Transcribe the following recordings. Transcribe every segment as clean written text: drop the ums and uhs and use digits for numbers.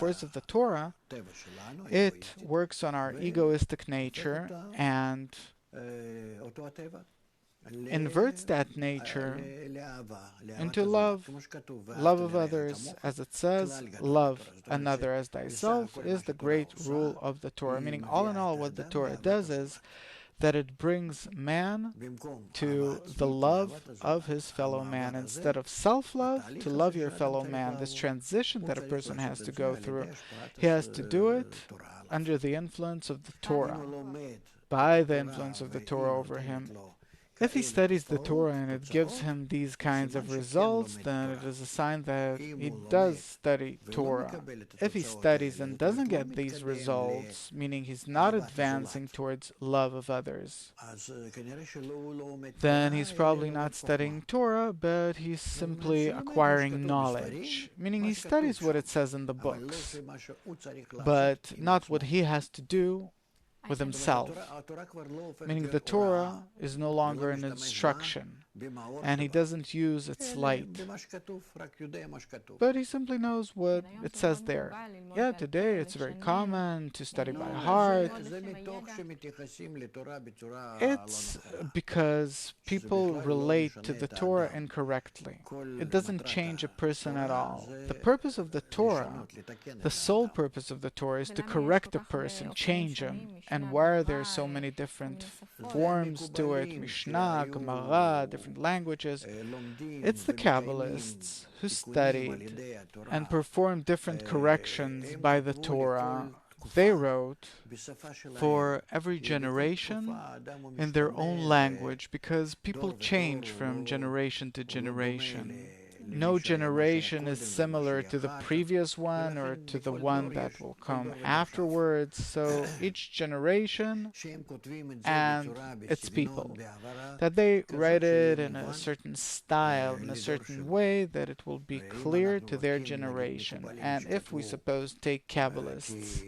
force of the Torah, it works on our egoistic nature and inverts that nature into love. Love of others, as it says, love another as thyself, is the great rule of the Torah. Meaning, all in all, what the Torah does is that it brings man to the love of his fellow man. Instead of self-love, to love your fellow man. This transition that a person has to go through, he has to do it under the influence of the Torah, by the influence of the Torah over him. If he studies the Torah and it gives him these kinds of results, then it is a sign that he does study Torah. If he studies and doesn't get these results, meaning he's not advancing towards love of others, then he's probably not studying Torah, but he's simply acquiring knowledge. Meaning he studies what it says in the books, but not what he has to do with himself. Meaning the Torah is no longer an instruction, and he doesn't use its light, but he simply knows what it says there. Yeah, today it's very common to study by heart. It's because people relate to the Torah incorrectly. It doesn't change a person at all. The purpose of the Torah, the sole purpose of the Torah, is to correct a person, change him. And why are there so many different forms to it? Mishnah, Gemara, different languages. It's the Kabbalists who studied and performed different corrections by the Torah. They wrote for every generation in their own language, because people change from generation to generation. No generation is similar to the previous one or to the one that will come afterwards. So each generation and its people, that they write it in a certain style, in a certain way, that it will be clear to their generation. And if we suppose take Kabbalists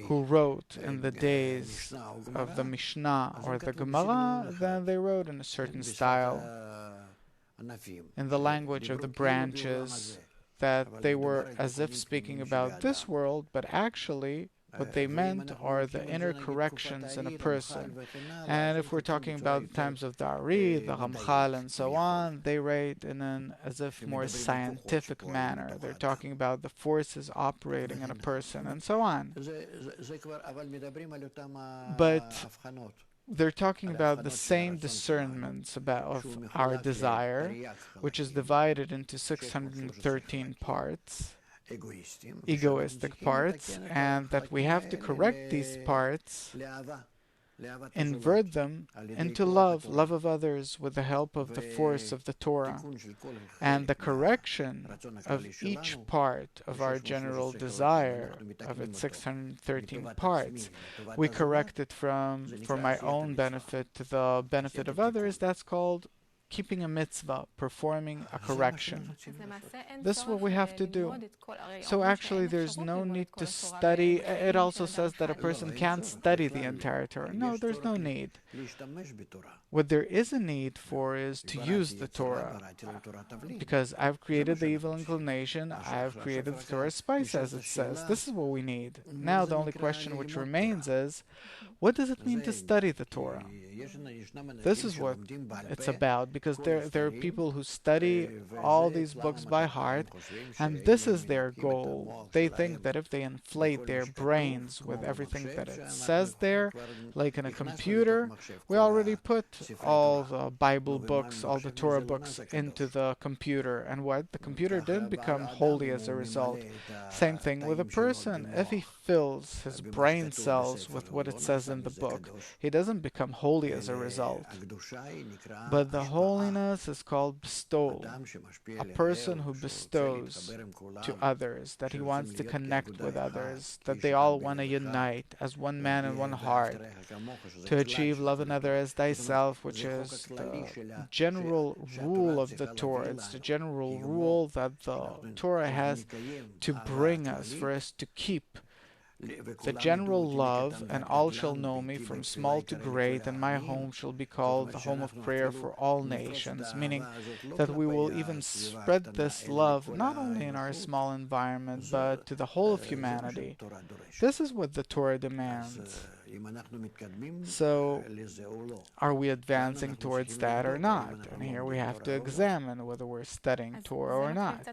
who wrote in the days of the Mishnah or the Gemara, then they wrote in a certain style, in the language of the branches, that they were as if speaking about this world, but actually what they meant are the inner corrections in a person. And if we're talking about the times of the Ari, the Ramchal, and so on, they write in an as if more scientific manner. They're talking about the forces operating in a person, and so on. But they're talking about the same discernments of our desire, which is divided into 613 parts, egoistic parts, and that we have to correct these parts, invert them into love, love of others, with the help of the force of the Torah. And the correction of each part of our general desire, of its 613 parts, we correct it for my own benefit to the benefit of others. That's called keeping a mitzvah, performing a correction. This is what we have to do. So actually there's no need to study. It also says that a person can't study the entire Torah. No, there's no need. What there is a need for is to use the Torah. Because I've created the evil inclination, I've created the Torah spice, as it says. This is what we need. Now the only question which remains is, what does it mean to study the Torah? This is what it's about, because there are people who study all these books by heart, and this is their goal. They think that if they inflate their brains with everything that it says there, like in a computer, we already put all the Bible books, all the Torah books into the computer, and what? The computer didn't become holy as a result. Same thing with a person. If he fills his brain cells with what it says in the book, he doesn't become holy as a result. But the holiness is called bestowal. A person who bestows to others, that he wants to connect with others, that they all want to unite as one man and one heart, to achieve love another as thyself, which is the general rule of the Torah. It's the general rule that the Torah has to bring us, for us to keep the general love, and all shall know me from small to great, and my home shall be called the home of prayer for all nations, meaning that we will even spread this love not only in our small environment, but to the whole of humanity. This is what the Torah demands. So, are we advancing towards that or not? And here we have to examine whether we're studying Torah or not.